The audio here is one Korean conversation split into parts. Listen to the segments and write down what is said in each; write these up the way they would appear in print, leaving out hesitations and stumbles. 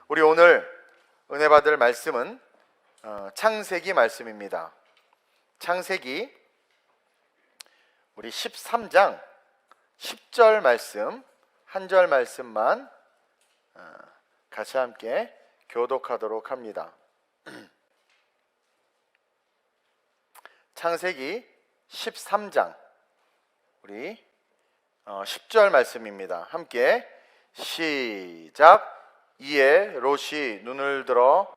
우리 오늘 은혜 받을 말씀은 창세기 말씀입니다. 창세기 우리 13장 10절 말씀, 한 절 말씀만 같이 함께 교독하도록 합니다. 창세기 13장 우리 10절 말씀입니다. 함께 시작. 이에 롯이 눈을 들어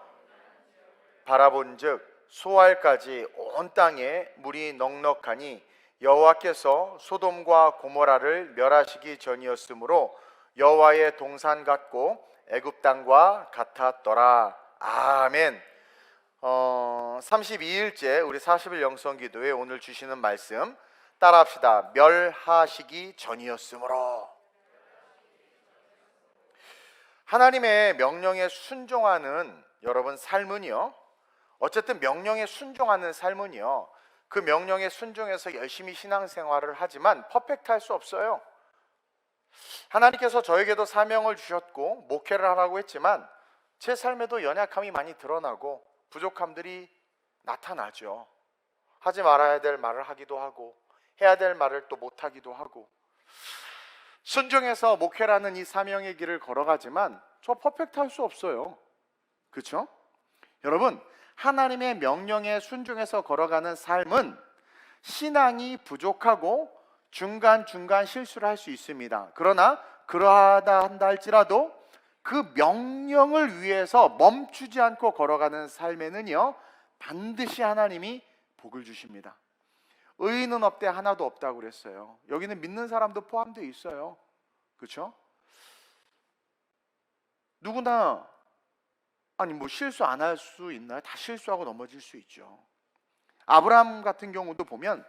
바라본즉 소알까지 온 땅에 물이 넉넉하니 여호와께서 소돔과 고모라를 멸하시기 전이었으므로 여호와의 동산 같고 애굽 땅과 같았더라. 아멘. 32일째 우리 40일 영성기도에 오늘 주시는 말씀 따라합시다. 멸하시기 전이었으므로. 하나님의 명령에 순종하는 여러분 삶은요, 어쨌든 명령에 순종하는 삶은요, 그 명령에 순종해서 열심히 신앙생활을 하지만 퍼펙트할 수 없어요. 하나님께서 저에게도 사명을 주셨고 목회를 하라고 했지만 제 삶에도 연약함이 많이 드러나고 부족함들이 나타나죠. 하지 말아야 될 말을 하기도 하고 해야 될 말을 또 못하기도 하고, 순종해서 목회라는 이 사명의 길을 걸어가지만 저 퍼펙트할 수 없어요. 그렇죠? 여러분, 하나님의 명령에 순종해서 걸어가는 삶은 신앙이 부족하고 중간중간 실수를 할 수 있습니다. 그러나 그러하다 한다 할지라도 그 명령을 위해서 멈추지 않고 걸어가는 삶에는요, 반드시 하나님이 복을 주십니다. 의인은 없대 하나도 없다고 그랬어요. 여기는 믿는 사람도 포함되어 있어요. 그렇죠? 누구나 실수 안 할 수 있나요? 다 실수하고 넘어질 수 있죠. 아브라함 같은 경우도 보면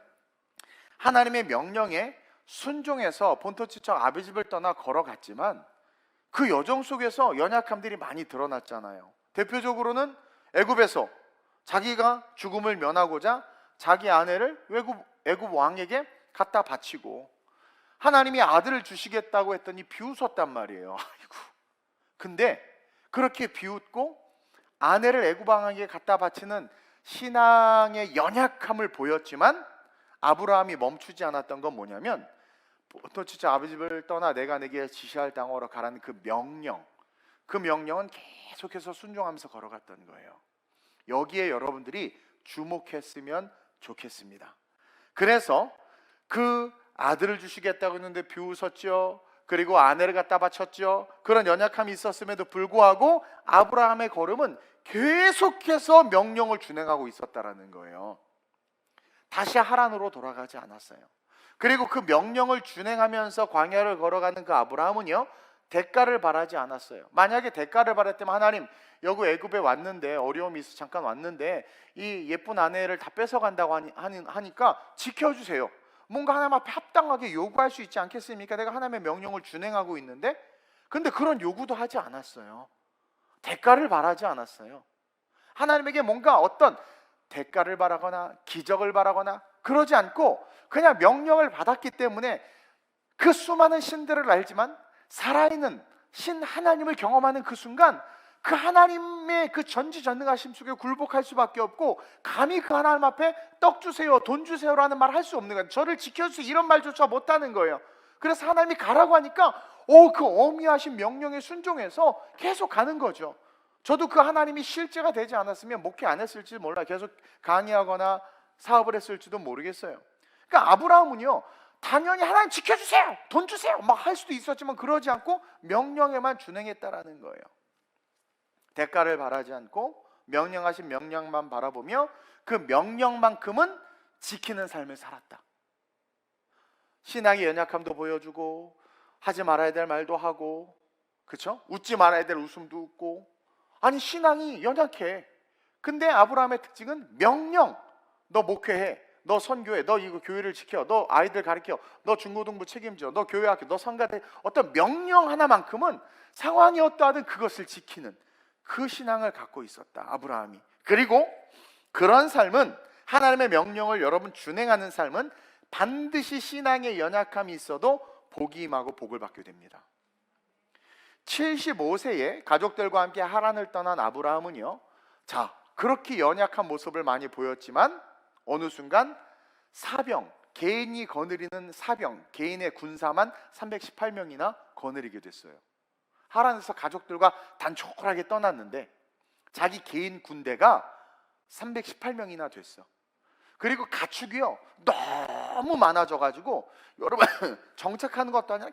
하나님의 명령에 순종해서 본토지척 아비 집을 떠나 걸어갔지만 그 여정 속에서 연약함들이 많이 드러났잖아요. 대표적으로는 애굽에서 자기가 죽음을 면하고자 자기 아내를 애굽 왕에게 갖다 바치고 하나님이 아들을 주시겠다고 했더니 비웃었단 말이에요. 아이고. 근데 그렇게 비웃고 아내를 애굽 왕에게 갖다 바치는 신앙의 연약함을 보였지만 아브라함이 멈추지 않았던 건 뭐냐면 본토지척 아비 집을 떠나 내가 내게 지시할 땅으로 가라는 그 명령은 계속해서 순종하면서 걸어갔던 거예요. 여기에 여러분들이 주목했으면 좋겠습니다. 그래서 그 아들을 주시겠다고 했는데 비웃었죠. 그리고 아내를 갖다 바쳤죠. 그런 연약함이 있었음에도 불구하고 아브라함의 걸음은 계속해서 명령을 준행하고 있었다라는 거예요. 다시 하란으로 돌아가지 않았어요. 그리고 그 명령을 준행하면서 광야를 걸어가는 그 아브라함은요, 대가를 바라지 않았어요. 만약에 대가를 바랐다면 하나님, 여기 애굽에 왔는데 어려움이 있어 잠깐 왔는데 이 예쁜 아내를 다 뺏어간다고 하니까 지켜주세요. 뭔가 하나님 앞에 합당하게 요구할 수 있지 않겠습니까? 내가 하나님의 명령을 준행하고 있는데. 근데 그런 요구도 하지 않았어요. 대가를 바라지 않았어요. 하나님에게 뭔가 어떤 대가를 바라거나 기적을 바라거나 그러지 않고 그냥 명령을 받았기 때문에 그 수많은 신들을 알지만 살아있는 신 하나님을 경험하는 그 순간 그 하나님의 그 전지전능하심 속에 굴복할 수밖에 없고, 감히 그 하나님 앞에 떡 주세요, 돈 주세요라는 말 할 수 없는 거예요. 저를 지켜주세요 이런 말조차 못하는 거예요. 그래서 하나님이 가라고 하니까 그 어미하신 명령에 순종해서 계속 가는 거죠. 저도 그 하나님이 실제가 되지 않았으면 목회 안 했을지 몰라요. 계속 강의하거나 사업을 했을지도 모르겠어요. 그러니까 아브라함은요, 당연히 하나님 지켜주세요, 돈 주세요 막 할 수도 있었지만 그러지 않고 명령에만 준행했다라는 거예요. 대가를 바라지 않고 명령하신 명령만 바라보며 그 명령만큼은 지키는 삶을 살았다. 신앙의 연약함도 보여주고 하지 말아야 될 말도 하고, 그렇죠? 웃지 말아야 될 웃음도 웃고. 아니, 신앙이 연약해. 근데 아브라함의 특징은 명령. 너 목회해, 너 선교해, 너 이거 교회를 지켜, 너 아이들 가르쳐, 너 중고등부 책임져, 너 교회 학교, 너 성가대, 어떤 명령 하나만큼은 상황이 어떠하든 그것을 지키는 그 신앙을 갖고 있었다, 아브라함이. 그리고 그런 삶은, 하나님의 명령을 여러분 준행하는 삶은 반드시 신앙의 연약함이 있어도 복이 임하고 복을 받게 됩니다. 75세에 가족들과 함께 하란을 떠난 아브라함은요, 자, 그렇게 연약한 모습을 많이 보였지만 어느 순간 사병, 개인이 거느리는 사병, 개인의 군사만 318명이나 거느리게 됐어요. 하란에서 가족들과 단촐하게 떠났는데 자기 개인 군대가 318명이나 됐어. 그리고 가축이요 너무 많아져가지고 여러분 정착하는 것도 아니라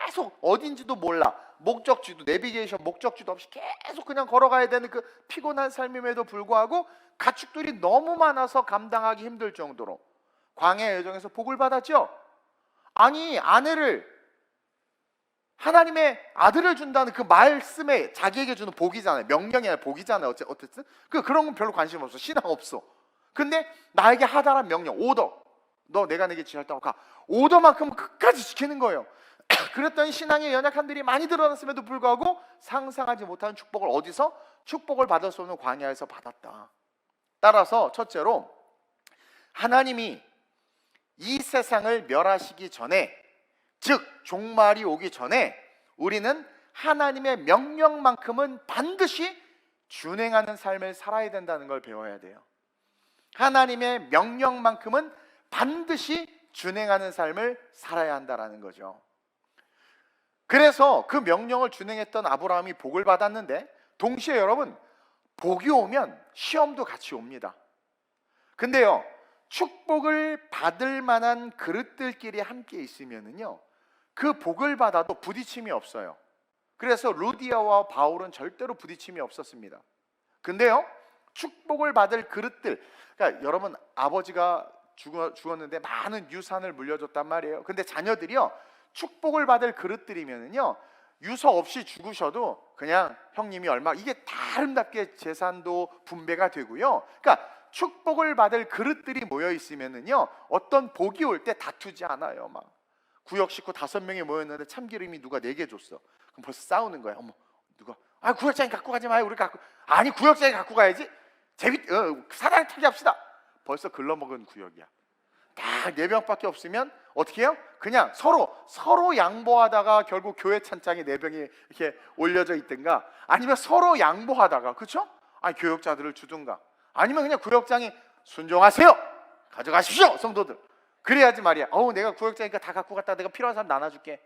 계속 어딘지도 몰라, 목적지도 내비게이션 목적지도 없이 계속 그냥 걸어가야 되는 그 피곤한 삶임에도 불구하고 가축들이 너무 많아서 감당하기 힘들 정도로 광야 여정에서 복을 받았죠. 아니 아내를, 하나님의 아들을 준다는 그 말씀에 자기에게 주는 복이잖아요. 명령이 아니라 복이잖아요. 어쨌든 그런 건 별로 관심 없어. 신앙 없어. 근데 나에게 하다란 명령, 오더, 너 내가 내게 지었다고 가, 오더만큼 끝까지 지키는 거예요. 그랬더니 신앙의 연약함들이 많이 드러났음에도 불구하고 상상하지 못하는 축복을 어디서? 축복을 받을 수 없는 광야에서 받았다. 따라서 첫째로 하나님이 이 세상을 멸하시기 전에, 즉 종말이 오기 전에 우리는 하나님의 명령만큼은 반드시 준행하는 삶을 살아야 된다는 걸 배워야 돼요. 하나님의 명령만큼은 반드시 준행하는 삶을 살아야 한다는 거죠. 그래서 그 명령을 준행했던 아브라함이 복을 받았는데, 동시에 여러분 복이 오면 시험도 같이 옵니다. 근데요 축복을 받을 만한 그릇들끼리 함께 있으면은요 그 복을 받아도 부딪힘이 없어요. 그래서 루디아와 바울은 절대로 부딪힘이 없었습니다. 근데요 축복을 받을 그릇들, 그러니까 여러분 아버지가 죽었는데 많은 유산을 물려줬단 말이에요. 근데 자녀들이요 축복을 받을 그릇들이면은요 유서 없이 죽으셔도 그냥 형님이 얼마, 이게 다 아름답게 재산도 분배가 되고요. 그러니까 축복을 받을 그릇들이 모여 있으면은요 어떤 복이 올 때 다투지 않아요. 막 구역 식구 5명이 모였는데 참기름이 누가 4개 줬어. 그럼 벌써 싸우는 거야. 어머 누가, 아 구역장이 갖고 가지 마요. 우리 갖고, 아니 구역장이 갖고 가야지. 사랑 타기 합시다. 벌써 글러먹은 구역이야. 딱 4병밖에 없으면 어떻게 해요? 그냥 서로 양보하다가 결국 교회 찬장에 4병이 이렇게 올려져 있든가, 아니면 서로 양보하다가, 그렇죠? 아니 교역자들을 주든가, 아니면 그냥 구역장이 순종하세요, 가져가십시오 성도들, 그래야지 말이야. 내가 구역장이니까 다 갖고 갔다 내가 필요한 사람 나눠줄게,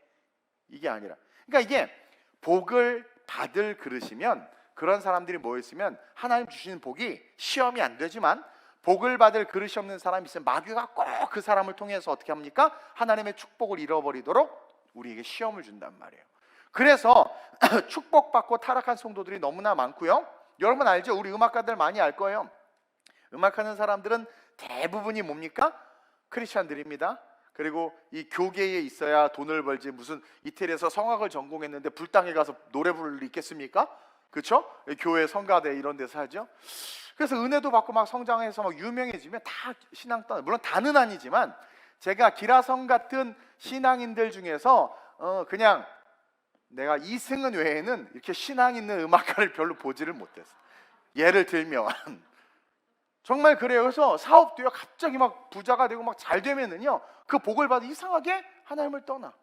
이게 아니라, 그러니까 이게 복을 받을 그릇이면, 그런 사람들이 모여있으면 하나님 주시는 복이 시험이 안 되지만, 복을 받을 그릇이 없는 사람이 있으면 마귀가 꼭 그 사람을 통해서 어떻게 합니까? 하나님의 축복을 잃어버리도록 우리에게 시험을 준단 말이에요. 그래서 축복받고 타락한 성도들이 너무나 많고요. 여러분 알죠? 우리 음악가들 많이 알 거예요. 음악하는 사람들은 대부분이 뭡니까? 크리스찬들입니다. 그리고 이 교계에 있어야 돈을 벌지, 무슨 이태리에서 성악을 전공했는데 불당에 가서 노래 부를 일 있겠습니까? 그렇죠? 교회 성가대 이런 데서 하죠. 그래서 은혜도 받고 막 성장해서 막 유명해지면 다 신앙 떠나. 물론 다는 아니지만 제가 기라성 같은 신앙인들 중에서 그냥 내가 이승은 외에는 이렇게 신앙 있는 음악가를 별로 보지를 못했어. 예를 들면 정말 그래요. 그래서 사업도요 갑자기 막 부자가 되고 막 잘 되면은요 그 복을 받아 이상하게 하나님을 떠나.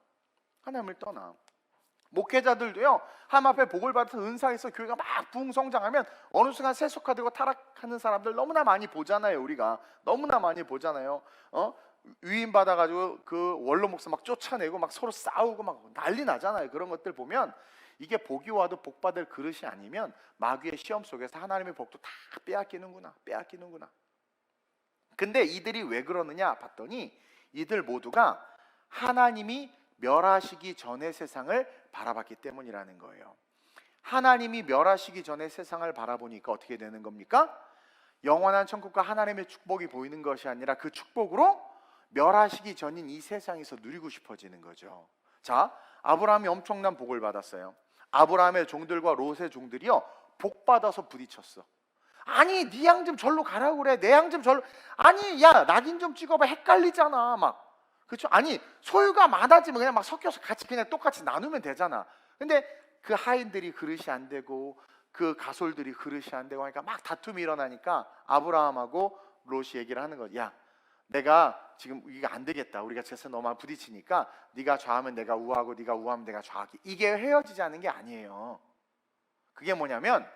목회자들도요 하나님 앞에 복을 받아서 은사에서 교회가 막 부흥성장하면 어느 순간 세속화되고 타락하는 사람들 너무나 많이 보잖아요. 우리가 너무나 많이 보잖아요. 위임 받아가지고 그 원로 목사 막 쫓아내고 막 서로 싸우고 막 난리 나잖아요. 그런 것들 보면 이게 복이 와도 복 받을 그릇이 아니면 마귀의 시험 속에서 하나님의 복도 다 빼앗기는구나. 근데 이들이 왜 그러느냐 봤더니 이들 모두가 하나님이 멸하시기 전에 세상을 바라봤기 때문이라는 거예요. 하나님이 멸하시기 전에 세상을 바라보니까 어떻게 되는 겁니까? 영원한 천국과 하나님의 축복이 보이는 것이 아니라 그 축복으로 멸하시기 전인 이 세상에서 누리고 싶어지는 거죠. 자, 아브라함이 엄청난 복을 받았어요. 아브라함의 종들과 롯의 종들이요 복 받아서 부딪혔어. 아니 네 양 좀 절로 가라고 그래, 내 양 좀 절로, 아니 야 낙인 좀 찍어봐, 헷갈리잖아 막. 그렇죠? 아니 소유가 많아지면 그냥 막 섞여서 같이 그냥 똑같이 나누면 되잖아. 근데 그 하인들이 그릇이 안 되고 그 가솔들이 그릇이 안 되고 하니까 막 다툼이 일어나니까 아브라함하고 롯이 얘기를 하는 거지. 야 내가 지금 이게 안 되겠다. 우리가 재산 너무 많이 부딪히니까 네가 좌하면 내가 우하고 네가 우하면 내가 좌하기. 이게 헤어지자는 게 아니에요. 그게 뭐냐면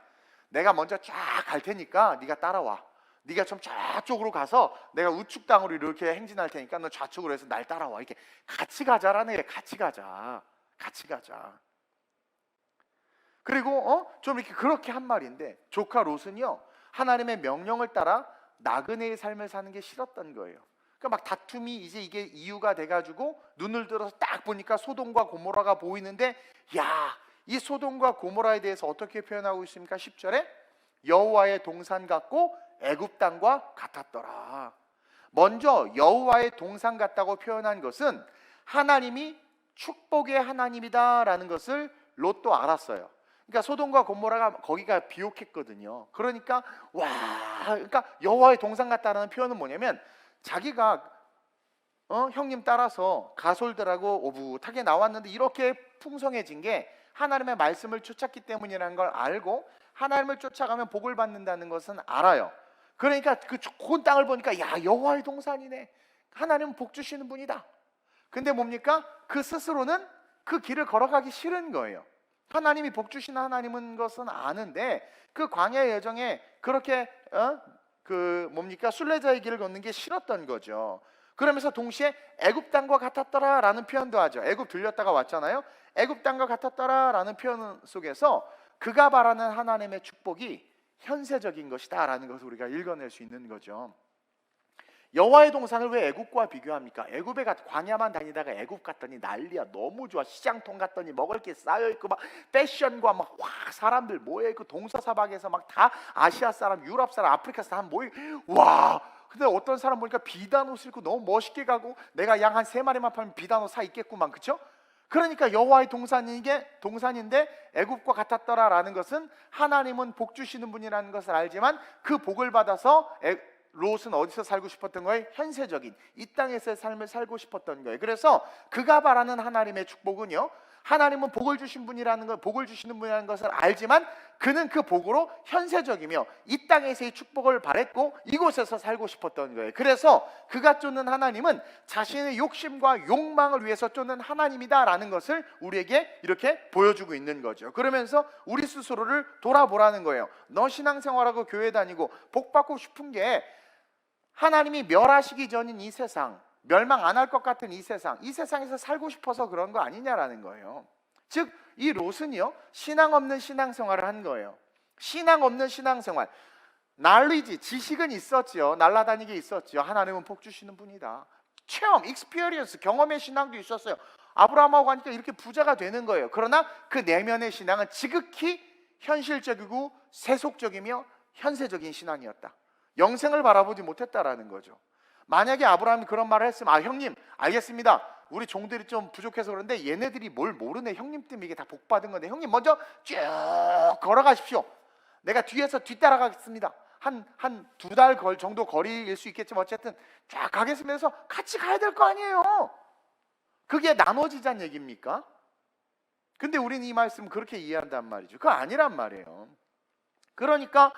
내가 먼저 쫙 갈 테니까 네가 따라와. 네가 좀 좌쪽으로 가서 내가 우측 땅으로 이렇게 행진할 테니까 너 좌측으로 해서 날 따라와. 이렇게 같이 가자라는 게 같이 가자. 같이 가자. 그리고 좀 이렇게 그렇게 한 말인데 조카 롯은요 하나님의 명령을 따라 나그네의 삶을 사는 게 싫었던 거예요. 그러니까 막 다툼이 이제 이게 이유가 돼가지고 눈을 들어서 딱 보니까 소돔과 고모라가 보이는데 야, 이 소돔과 고모라에 대해서 어떻게 표현하고 있습니까? 10절에 여호와의 동산 같고 애굽 땅과 같았더라. 먼저 여호와의 동산 같다고 표현한 것은 하나님이 축복의 하나님이다라는 것을 롯도 알았어요. 그러니까 소돔과 고모라가 거기가 비옥했거든요. 그러니까 그러니까 여호와의 동산 같다라는 표현은 뭐냐면 자기가 형님 따라서 가솔들하고 오붓하게 나왔는데 이렇게 풍성해진 게 하나님의 말씀을 쫓았기 때문이라는 걸 알고 하나님을 쫓아가면 복을 받는다는 것은 알아요. 그러니까 그 좋은 땅을 보니까 야, 여호와의 동산이네. 하나님은 복 주시는 분이다. 근데 뭡니까? 그 스스로는 그 길을 걸어가기 싫은 거예요. 하나님이 복 주시는 하나님은 것은 아는데 그 광야의 여정에 그렇게 순례자의 길을 걷는 게 싫었던 거죠. 그러면서 동시에 애굽 땅과 같았더라라는 표현도 하죠. 애굽 들렸다가 왔잖아요. 애굽 땅과 같았더라라는 표현 속에서 그가 바라는 하나님의 축복이 현세적인 것이다라는 것을 우리가 읽어낼 수 있는 거죠. 여호와의 동산을 왜 애굽과 비교합니까? 애굽에 광야만 다니다가 애굽 갔더니 난리야. 너무 좋아. 시장통 갔더니 먹을 게 쌓여있고 막 패션과 막 사람들 모여있고 동서사박에서 막 다 아시아 사람, 유럽 사람, 아프리카 사람 와. 근데 어떤 사람 보니까 비단 옷을 입고 너무 멋있게 가고 내가 양 한 3마리만 팔면 비단 옷 사 입겠구만. 그쵸? 그러니까 여호와의 동산인데 애굽과 같았더라라는 것은 하나님은 복 주시는 분이라는 것을 알지만 그 복을 받아서 롯은 어디서 살고 싶었던 거예요? 현세적인 이 땅에서의 삶을 살고 싶었던 거예요. 그래서 그가 바라는 하나님의 축복은요, 하나님은 복을 주시는 분이라는 것을 알지만 그는 그 복으로 현세적이며 이 땅에서의 축복을 바랬고 이곳에서 살고 싶었던 거예요. 그래서 그가 쫓는 하나님은 자신의 욕심과 욕망을 위해서 쫓는 하나님이다라는 것을 우리에게 이렇게 보여주고 있는 거죠. 그러면서 우리 스스로를 돌아보라는 거예요. 너 신앙생활하고 교회 다니고 복 받고 싶은 게 하나님이 멸하시기 전인 이 세상, 멸망 안 할 것 같은 이 세상에서 살고 싶어서 그런 거 아니냐라는 거예요. 즉 이 롯은요 신앙 없는 신앙생활을 한 거예요. 신앙 없는 신앙생활, 날리지 지식은 있었지요. 날라다니게 있었지요. 하나님은 복 주시는 분이다. 체험, 익스피리언스, 경험의 신앙도 있었어요. 아브라함하고 하니까 이렇게 부자가 되는 거예요. 그러나 그 내면의 신앙은 지극히 현실적이고 세속적이며 현세적인 신앙이었다. 영생을 바라보지 못했다라는 거죠. 만약에 아브라함이 그런 말을 했으면 형님 알겠습니다. 우리 종들이 좀 부족해서 그런데 얘네들이 뭘 모르네. 형님 때문에 이게 다 복받은 건데 형님 먼저 쭉 걸어가십시오. 내가 뒤에서 뒤따라가겠습니다. 한 2달 정도 거리일 수 있겠지만 어쨌든 쫙 가겠습니다 해서 같이 가야 될 거 아니에요. 그게 나눠지자는 얘기입니까? 근데 우리는 이 말씀 그렇게 이해한단 말이죠. 그거 아니란 말이에요. 그러니까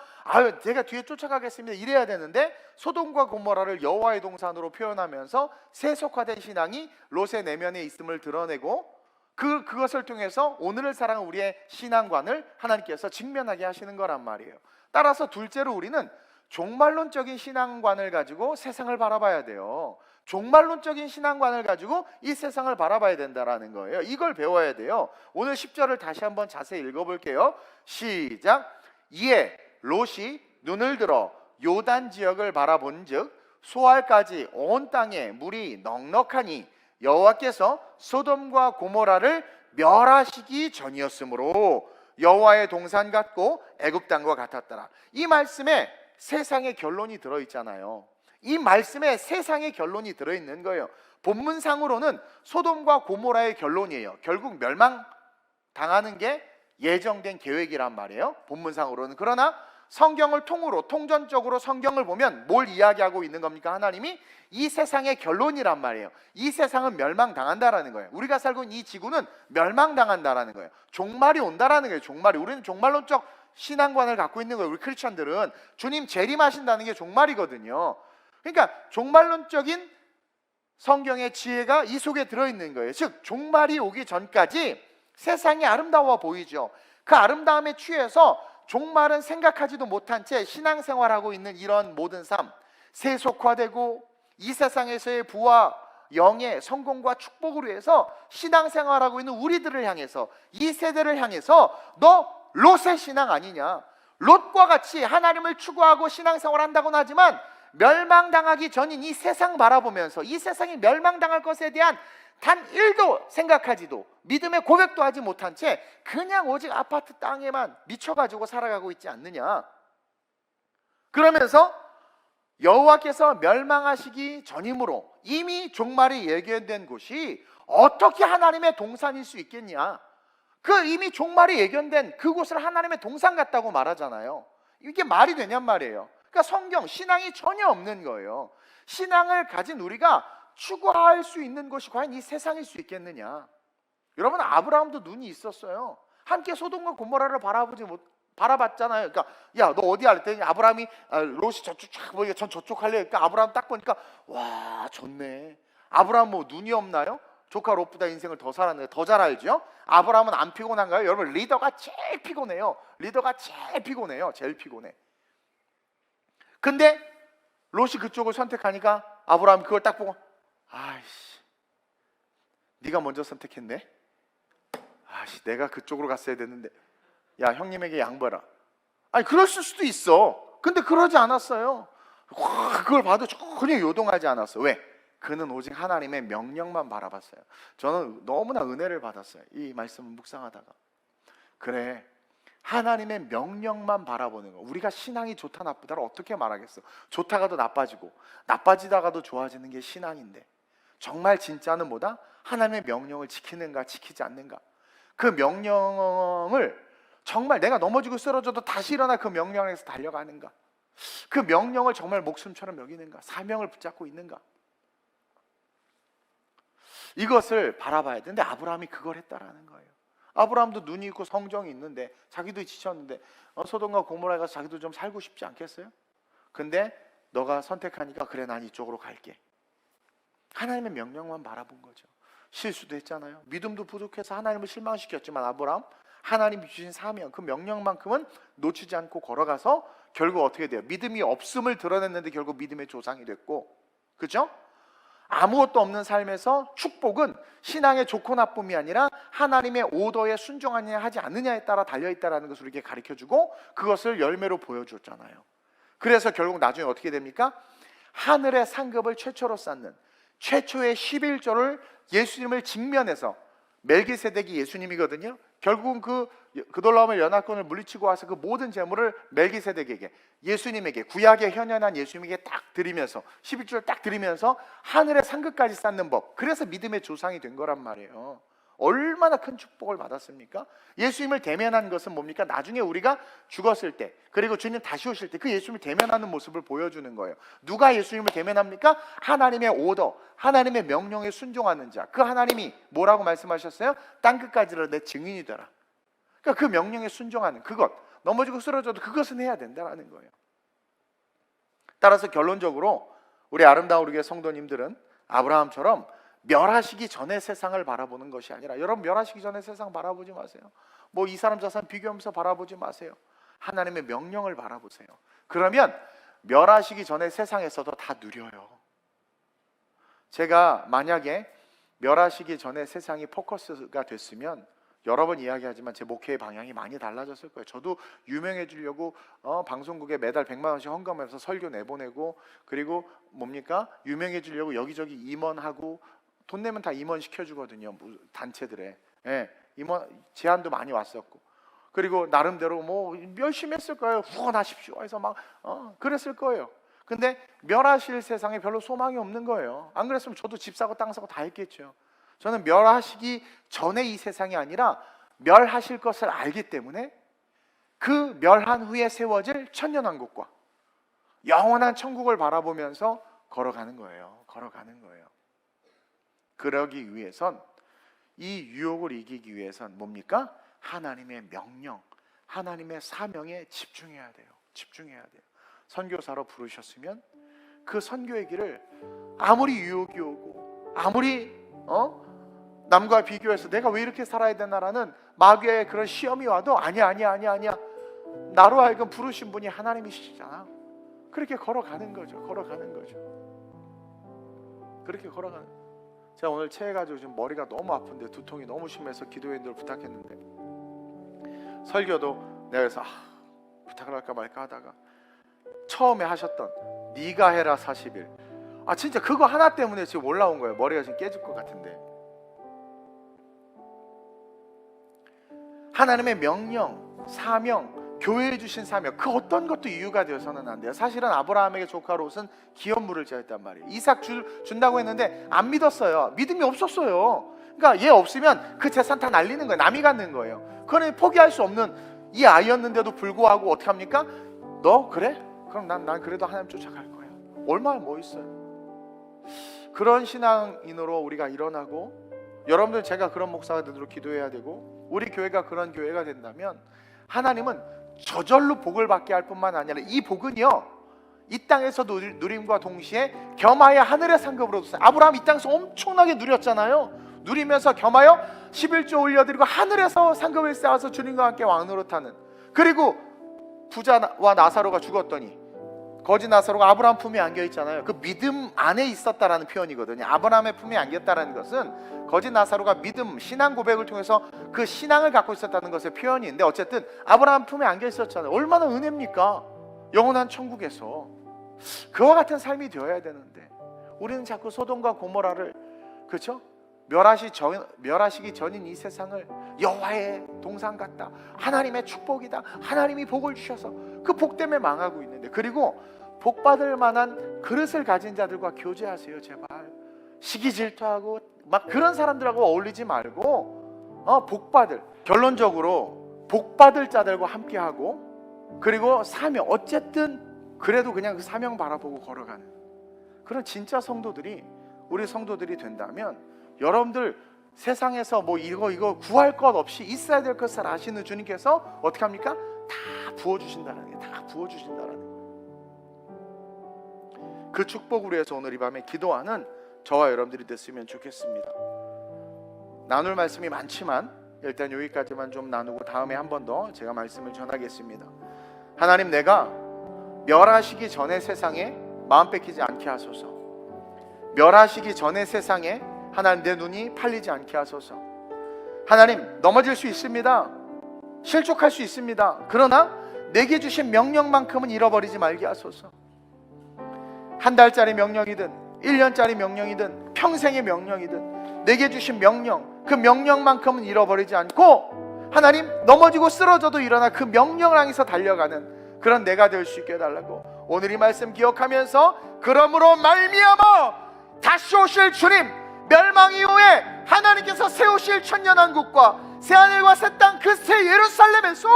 제가 뒤에 쫓아가겠습니다 이래야 되는데 소돔과 고모라를 여호와의 동산으로 표현하면서 세속화된 신앙이 롯의 내면에 있음을 드러내고 그것을 통해서 오늘을 살아가는 우리의 신앙관을 하나님께서 직면하게 하시는 거란 말이에요. 따라서 둘째로 우리는 종말론적인 신앙관을 가지고 세상을 바라봐야 돼요. 종말론적인 신앙관을 가지고 이 세상을 바라봐야 된다라는 거예요. 이걸 배워야 돼요. 오늘 10절을 다시 한번 자세히 읽어볼게요. 시작. 이에 롯이 눈을 들어 요단 지역을 바라본즉 소알까지 온 땅에 물이 넉넉하니 여호와께서 소돔과 고모라를 멸하시기 전이었으므로 여호와의 동산 같고 애굽 땅과 같았더라. 이 말씀에 세상의 결론이 들어있잖아요. 이 말씀에 세상의 결론이 들어있는 거예요. 본문상으로는 소돔과 고모라의 결론이에요. 결국 멸망당하는 게 예정된 계획이란 말이에요. 본문상으로는. 그러나 성경을 통전적으로 성경을 보면 뭘 이야기하고 있는 겁니까? 하나님이 이 세상의 결론이란 말이에요. 이 세상은 멸망당한다라는 거예요. 우리가 살고 있는 이 지구는 멸망당한다라는 거예요. 종말이 온다라는 거예요. 종말이. 우리는 종말론적 신앙관을 갖고 있는 거예요. 우리 크리스천들은 주님 재림하신다는 게 종말이거든요. 그러니까 종말론적인 성경의 지혜가 이 속에 들어있는 거예요. 즉 종말이 오기 전까지 세상이 아름다워 보이죠. 그 아름다움에 취해서 종말은 생각하지도 못한 채 신앙생활하고 있는 이런 모든 삶, 세속화되고 이 세상에서의 부와 영의 성공과 축복을 위해서 신앙생활하고 있는 우리들을 향해서, 이 세대를 향해서 너 롯의 신앙 아니냐, 롯과 같이 하나님을 추구하고 신앙생활 한다고는 하지만 멸망당하기 전인 이 세상 바라보면서 이 세상이 멸망당할 것에 대한 단 1도 생각하지도 믿음의 고백도 하지 못한 채 그냥 오직 아파트 땅에만 미쳐가지고 살아가고 있지 않느냐. 그러면서 여호와께서 멸망하시기 전이므로 이미 종말이 예견된 곳이 어떻게 하나님의 동산일 수 있겠냐. 그 이미 종말이 예견된 그곳을 하나님의 동산 같다고 말하잖아요. 이게 말이 되냔 말이에요. 그러니까 성경, 신앙이 전혀 없는 거예요. 신앙을 가진 우리가 추구할 수 있는 것이 과연 이 세상일 수 있겠느냐. 여러분, 아브라함도 눈이 있었어요. 함께 소돔과 고모라를 바라봤잖아요. 그러니까 야, 너 어디 할래? 그랬더니 아브라함이 롯이 저쪽 쫙 보니까 전 저쪽 할래. 그러니까 아브라함 딱 보니까 와, 좋네. 아브라함 뭐 눈이 없나요? 조카 롯보다 인생을 더 살았는데 더 잘 알죠? 아브라함은 안 피곤한가요? 여러분, 리더가 제일 피곤해요. 리더가 제일 피곤해요. 제일 피곤해. 근데 롯이 그쪽을 선택하니까 아브라함이 그걸 딱 보고 아이씨, 네가 먼저 선택했네. 아이씨, 내가 그쪽으로 갔어야 됐는데. 야, 형님에게 양보해라. 아니, 그랬을 수도 있어. 근데 그러지 않았어요. 그걸 봐도 전혀 요동하지 않았어. 왜? 그는 오직 하나님의 명령만 바라봤어요. 저는 너무나 은혜를 받았어요. 이 말씀을 묵상하다가. 그래, 하나님의 명령만 바라보는 거. 우리가 신앙이 좋다 나쁘다를 어떻게 말하겠어. 좋다가도 나빠지고 나빠지다가도 좋아지는 게 신앙인데, 정말 진짜는 뭐다? 하나님의 명령을 지키는가 지키지 않는가. 그 명령을 정말 내가 넘어지고 쓰러져도 다시 일어나 그 명령에서 달려가는가. 그 명령을 정말 목숨처럼 여기는가. 사명을 붙잡고 있는가. 이것을 바라봐야 되는데 아브라함이 그걸 했다라는 거예요. 아브라함도 눈이 있고 성정이 있는데, 자기도 지쳤는데 소돔과 고모라에 가서 자기도 좀 살고 싶지 않겠어요? 근데 너가 선택하니까 그래, 난 이쪽으로 갈게. 하나님의 명령만 바라본 거죠. 실수도 했잖아요. 믿음도 부족해서 하나님을 실망시켰지만 아브라함, 하나님이 주신 사명, 그 명령만큼은 놓치지 않고 걸어가서 결국 어떻게 돼요? 믿음이 없음을 드러냈는데 결국 믿음의 조상이 됐고, 그렇죠? 아무것도 없는 삶에서 축복은 신앙의 좋고 나쁨이 아니라 하나님의 오더에 순종하느냐 하지 않느냐에 따라 달려있다는 것을 이렇게 가르쳐주고 그것을 열매로 보여줬잖아요. 그래서 결국 나중에 어떻게 됩니까? 하늘의 상급을 최초로 쌓는 최초의 11조를 예수님을 직면해서, 멜기세덱이 예수님이거든요. 결국은 그 놀라움의 연합군을 물리치고 와서 그 모든 재물을 멜기세덱에게, 예수님에게, 구약의 현현한 예수님에게 딱 드리면서 11조를 딱 드리면서 하늘의 상급까지 쌓는 법. 그래서 믿음의 조상이 된 거란 말이에요. 얼마나 큰 축복을 받았습니까? 예수님을 대면한 것은 뭡니까? 나중에 우리가 죽었을 때, 그리고 주님 다시 오실 때 그 예수님을 대면하는 모습을 보여주는 거예요. 누가 예수님을 대면합니까? 하나님의 오더, 하나님의 명령에 순종하는 자. 그 하나님이 뭐라고 말씀하셨어요? 땅끝까지를 내 증인이 되라. 그러니까 그 명령에 순종하는 그것, 넘어지고 쓰러져도 그것은 해야 된다는 거예요. 따라서 결론적으로 우리 아름다운 우리 교회 성도님들은 아브라함처럼 멸하시기 전에 세상을 바라보는 것이 아니라, 여러분, 멸하시기 전에 세상 바라보지 마세요. 뭐 이 사람 저 사람 비교하면서 바라보지 마세요. 하나님의 명령을 바라보세요. 그러면 멸하시기 전에 세상에서도 다 누려요. 제가 만약에 멸하시기 전에 세상이 포커스가 됐으면 여러 번 이야기하지만 제 목회의 방향이 많이 달라졌을 거예요. 저도 유명해지려고 방송국에 매달 100만 원씩 헌금하면서 설교 내보내고, 그리고 뭡니까? 유명해지려고 여기저기 임원하고, 돈 내면 다 임원 시켜주거든요. 단체들에. 예, 임원 제안도 많이 왔었고, 그리고 나름대로 뭐 열심히 했을 거예요. 후원하십시오 해서 막 그랬을 거예요. 근데 멸하실 세상에 별로 소망이 없는 거예요. 안 그랬으면 저도 집 사고 땅 사고 다 했겠죠. 저는 멸하시기 전에 이 세상이 아니라 멸하실 것을 알기 때문에 그 멸한 후에 세워질 천년왕국과 영원한 천국을 바라보면서 걸어가는 거예요. 걸어가는 거예요. 그러기 위해선, 이 유혹을 이기기 위해선 뭡니까? 하나님의 명령, 하나님의 사명에 집중해야 돼요. 집중해야 돼요. 선교사로 부르셨으면 그 선교의 길을 아무리 유혹이 오고 아무리 남과 비교해서 내가 왜 이렇게 살아야 되나라는 마귀의 그런 시험이 와도 아니야. 나로 하여금 부르신 분이 하나님이시잖아. 그렇게 걸어가는 거죠. 그렇게 걸어가는. 제가 오늘 체해가지고 지금 머리가 너무 아픈데, 두통이 너무 심해서 기도인들 부탁했는데, 설교도 내가 그래서 부탁을 할까 말까 하다가 처음에 하셨던 네가 해라 40일, 진짜 그거 하나 때문에 지금 올라온 거예요. 머리가 지금 깨질 것 같은데. 하나님의 명령, 사명, 교회에 주신 사명, 그 어떤 것도 이유가 되어서는 안 돼요. 사실은 아브라함에게 조카 롯은 기업물을 제했단 말이에요. 이삭 준다고 했는데 안 믿었어요. 믿음이 없었어요. 그러니까 얘 없으면 그 재산 다 날리는 거예요. 남이 갖는 거예요. 그건 포기할 수 없는 이 아이였는데도 불구하고 어떻게 합니까? 너 그래? 그럼 난 그래도 하나님 쫓아갈 거야. 얼마나 뭐 있어요. 그런 신앙인으로 우리가 일어나고, 여러분들 제가 그런 목사들로 기도해야 되고, 우리 교회가 그런 교회가 된다면 하나님은 저절로 복을 받게 할 뿐만 아니라 이 복은요, 이 땅에서 누림과 동시에 겸하여 하늘의 상급으로 줬어요. 아브라함 이 땅에서 엄청나게 누렸잖아요. 누리면서 겸하여 11조 올려드리고 하늘에서 상급을 쌓아서 주님과 함께 왕노릇하는. 그리고 부자와 나사로가 죽었더니 거지 나사로가 아브라함 품에 안겨 있잖아요. 그 믿음 안에 있었다라는 표현이거든요. 아브라함의 품에 안겼다라는 것은 거지 나사로가 믿음, 신앙 고백을 통해서 그 신앙을 갖고 있었다는 것의 표현인데, 어쨌든 아브라함 품에 안겨 있었잖아요. 얼마나 은혜입니까? 영원한 천국에서. 그와 같은 삶이 되어야 되는데 우리는 자꾸 소돔과 고모라를, 그렇죠? 멸하시기 전인 이 세상을 여호와의 동산 같다, 하나님의 축복이다, 하나님이 복을 주셔서 그 복 때문에 망하고 있는데, 그리고 복 받을 만한 그릇을 가진 자들과 교제하세요. 제발 시기 질투하고 막 그런 사람들하고 어울리지 말고 복받을, 결론적으로 복받을 자들과 함께하고, 그리고 사명, 어쨌든 그래도 그냥 그 사명 바라보고 걸어가는 그런 진짜 성도들이, 우리 성도들이 된다면, 여러분들 세상에서 뭐 이거 구할 것 없이 있어야 될 것을 아시는 주님께서 어떻게 합니까? 다 부어주신다는 게, 다 부어주신다는 거. 그 축복을 위해서 오늘 이 밤에 기도하는 저와 여러분들이 됐으면 좋겠습니다. 나눌 말씀이 많지만 일단 여기까지만 좀 나누고 다음에 한 번 더 제가 말씀을 전하겠습니다. 하나님, 내가 멸하시기 전에 세상에 마음 뺏기지 않게 하소서. 멸하시기 전에 세상에 하나님 내 눈이 팔리지 않게 하소서. 하나님, 넘어질 수 있습니다. 실족할 수 있습니다. 그러나 내게 주신 명령만큼은 잃어버리지 말게 하소서. 한 달짜리 명령이든 1년짜리 명령이든 평생의 명령이든 내게 주신 명령, 그 명령만큼은 잃어버리지 않고 하나님, 넘어지고 쓰러져도 일어나 그 명령을 향해서 달려가는 그런 내가 될 수 있게 해달라고 오늘 이 말씀 기억하면서, 그러므로 말미암아 다시 오실 주님, 멸망 이후에 하나님께서 세우실 천년왕국과 새하늘과 새 땅, 그 새 예루살렘에서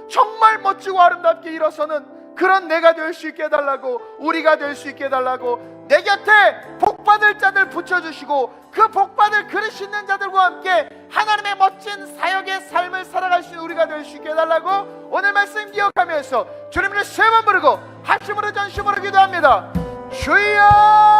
정말 멋지고 아름답게 일어서는 그런 내가 될 수 있게 해달라고, 우리가 될 수 있게 해달라고, 내 곁에 복받을 자들 붙여주시고 그 복받을 그릇 있는 자들과 함께 하나님의 멋진 사역의 삶을 살아갈 수 있는 우리가 될 수 있게 해달라고 오늘 말씀 기억하면서 주님을 세 번 부르고 합심으로 전심으로 기도합니다. 주여!